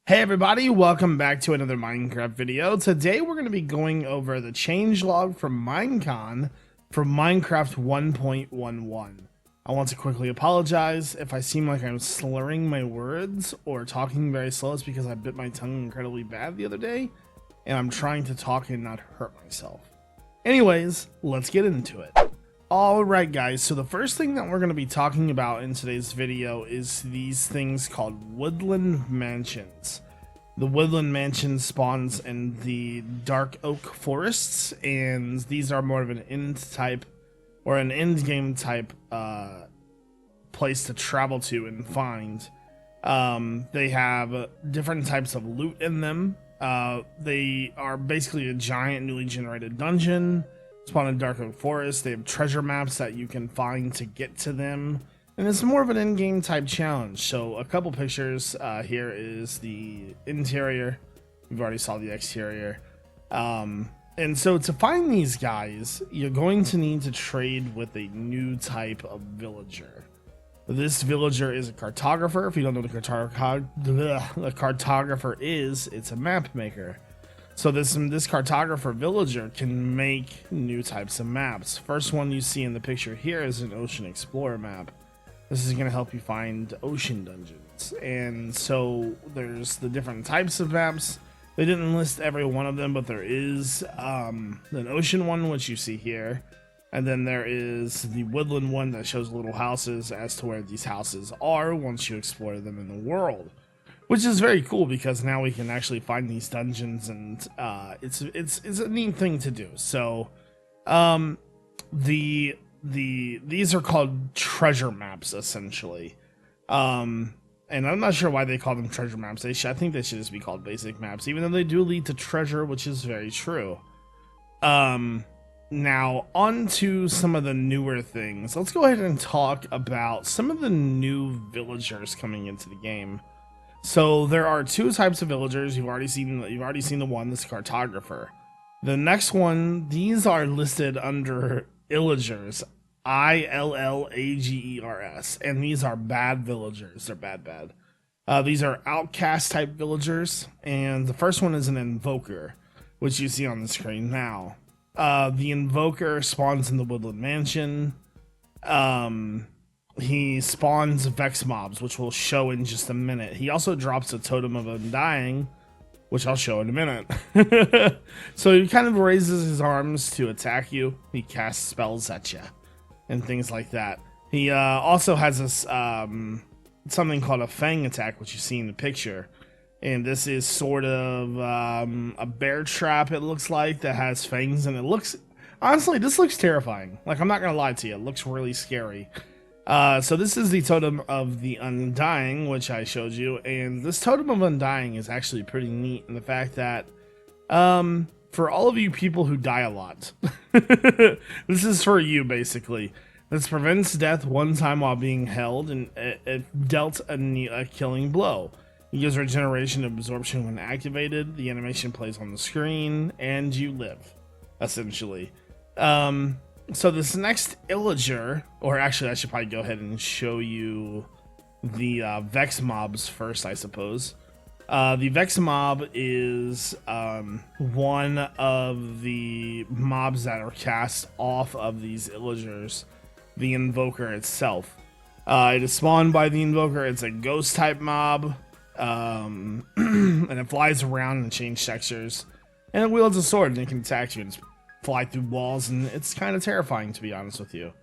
Hey everybody, welcome back to another Minecraft video. Today we're going to be going over the changelog from MINECON for Minecraft 1.11. I want to quickly apologize if I seem like I'm slurring my words or talking very slow. It's because I bit my tongue incredibly bad the other day and I'm trying to talk and not hurt myself. Anyways, let's get into it. Alright guys, so the first thing that we're going to be talking about in today's video is these things called woodland mansions. The woodland mansion spawns in the dark oak forests, and these are more of an end type or an end game type place to travel to and find. They have different types of loot in them. They are basically a giant newly generated dungeon. Spawn in dark oak forest. They have treasure maps that you can find to get to them, and it's more of an in-game type challenge. So a couple pictures. Here is the interior. We've already saw the exterior. And so to find these guys, you're going to need to trade with a new type of villager. This villager is a cartographer. If you don't know what a cartographer is, it's a map maker. So this cartographer villager can make new types of maps. First one you see in the picture here is an ocean explorer map. This is going to help you find ocean dungeons. And so there's the different types of maps. They didn't list every one of them, but there is an ocean one, which you see here. And then there is the woodland one that shows little houses as to where these houses are once you explore them in the world. Which is very cool because now we can actually find these dungeons, and it's a neat thing to do. So, these are called treasure maps essentially, and I'm not sure why they call them treasure maps. I think they should just be called basic maps, even though they do lead to treasure, which is very true. Now on to some of the newer things. Let's go ahead and talk about some of the new villagers coming into the game. So there are two types of villagers. You've already seen the one, this cartographer. The next one, these are listed under illagers, ILLAGERS, and these are bad villagers. They're bad. These are outcast type villagers, and the first one is an invoker, which you see on the screen now. The invoker spawns in the woodland mansion. He spawns Vex mobs, which we'll show in just a minute. He also drops a totem of undying, which I'll show in a minute. So he kind of raises his arms to attack you. He casts spells at you and things like that. He also has this something called a fang attack, which you see in the picture. And this is sort of a bear trap, it looks like, that has fangs. And it looks, honestly, this looks terrifying. Like, I'm not going to lie to you. It looks really scary. So this is the totem of the undying, which I showed you, and this totem of undying is actually pretty neat in the fact that for all of you people who die a lot, this is for you basically. This prevents death one time while being held, and it dealt a killing blow. It gives regeneration and absorption when activated. The animation plays on the screen and you live, essentially. So this next illager, or actually I should probably go ahead and show you the Vex mobs first, I suppose. The Vex mob is one of the mobs that are cast off of these illagers, the invoker itself. It is spawned by the invoker. It's a ghost type mob, and it flies around and changes textures, and it wields a sword and it can attack you and fly through walls, and it's kind of terrifying, to be honest with you.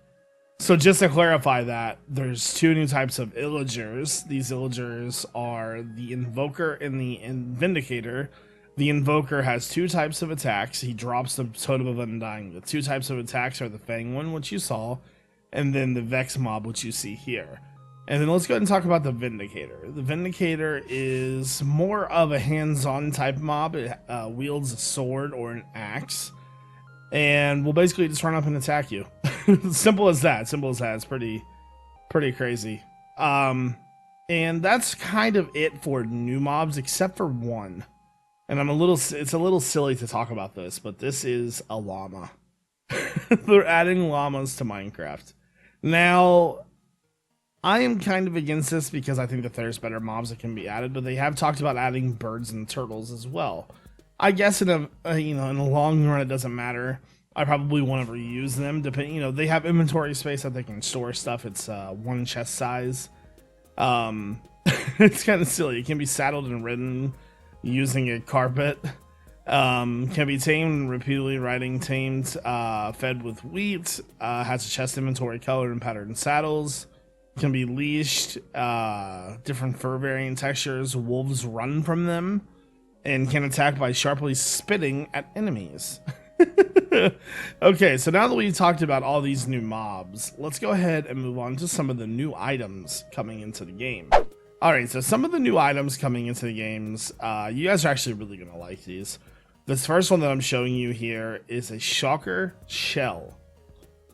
So just to clarify that, there's two new types of illagers. These illagers are the invoker and the vindicator. The invoker has two types of attacks. He drops the totem of undying. The two types of attacks are the fang one, which you saw, and then the Vex mob, which you see here. And then let's go ahead and talk about the vindicator. The vindicator is more of a hands-on type mob. It wields a sword or an axe, and will basically just run up and attack you. Simple as that. It's pretty crazy. And that's kind of it for new mobs, except for one. And it's a little silly to talk about this, but this is a llama. They're adding llamas to Minecraft. Now, I am kind of against this because I think that there's better mobs that can be added, but they have talked about adding birds and turtles as well. I guess in a you know, in the long run, it doesn't matter. I probably won't ever use them. Depending, you know, they have inventory space that they can store stuff. It's one chest size. It's kind of silly. It can be saddled and ridden using a carpet. Can be tamed, repeatedly riding, tamed, fed with wheat. Has a chest inventory, color and pattern saddles. Can be leashed. Different fur variant textures. Wolves run from them, and can attack by sharply spitting at enemies. Okay, so now that we've talked about all these new mobs, let's go ahead and move on to some of the new items coming into the game. Alright, so some of the new items coming into the games, you guys are actually really going to like these. This first one that I'm showing you here is a Shocker Shell.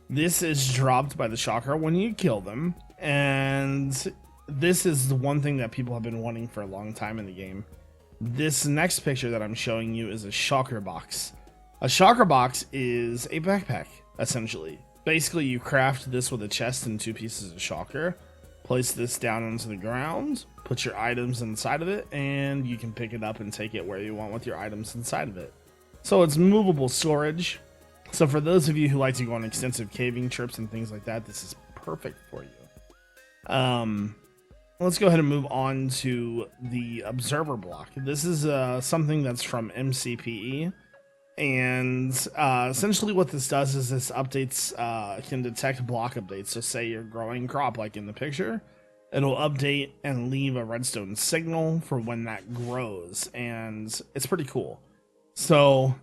This is dropped by the Shocker when you kill them, and this is the one thing that people have been wanting for a long time in the game. This next picture that I'm showing you is a Shocker Box. A Shocker Box is a backpack, essentially. Basically, you craft this with a chest and 2 pieces of Shocker, place this down onto the ground, put your items inside of it, and you can pick it up and take it where you want with your items inside of it. So it's movable storage. So for those of you who like to go on extensive caving trips and things like that, this is perfect for you. Let's go ahead and move on to the Observer Block. This is something that's from MCPE. And essentially what this does is this updates can detect block updates. So say you're growing crop like in the picture, it'll update and leave a redstone signal for when that grows, and it's pretty cool. So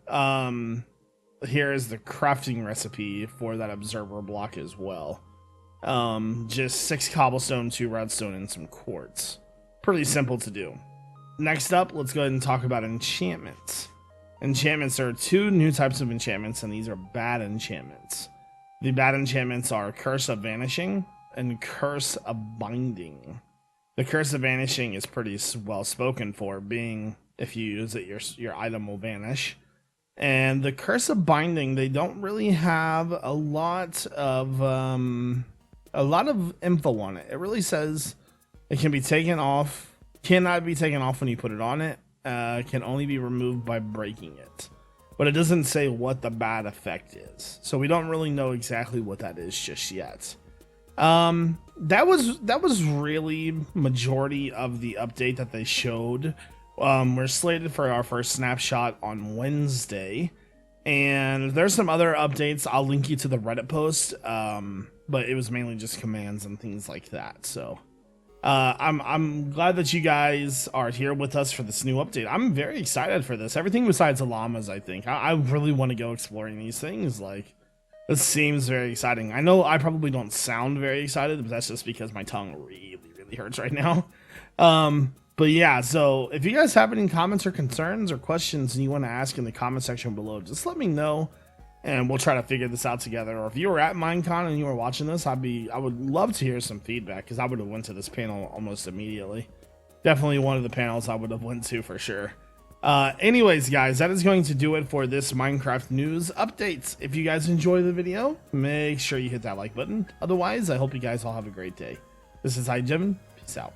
here is the crafting recipe for that observer block as well. Just 6 cobblestone, 2 redstone, and some quartz. Pretty simple to do. Next up, let's go ahead and talk about enchantments. Enchantments, there are 2 new types of enchantments, and these are bad enchantments. The bad enchantments are Curse of Vanishing and Curse of Binding. The Curse of Vanishing is pretty well spoken for, being if you use it, your item will vanish. And the Curse of Binding, they don't really have a lot of info on it. It really says it can be taken off, cannot be taken off when you put it on it. Can only be removed by breaking it, but it doesn't say what the bad effect is, so we don't really know exactly what that is just yet. That was really majority of the update that they showed. We're slated for our first snapshot on Wednesday, and there's some other updates. I'll link you to the Reddit post, but it was mainly just commands and things like that. So I'm glad that you guys are here with us for this new update. I'm very excited for this. Everything besides the llamas, I think. I really want to go exploring these things. Like, this seems very exciting. I know I probably don't sound very excited, but that's just because my tongue really hurts right now. But yeah, so if you guys have any comments or concerns or questions you want to ask in the comment section below, just let me know, and we'll try to figure this out together. Or if you were at MINECON and you were watching this, I would love to hear some feedback, because I would have went to this panel almost immediately. Definitely one of the panels I would have went to for sure. Anyways, guys, that is going to do it for this Minecraft news updates. If you guys enjoy the video, make sure you hit that like button. Otherwise, I hope you guys all have a great day. This is iJevin. Peace out.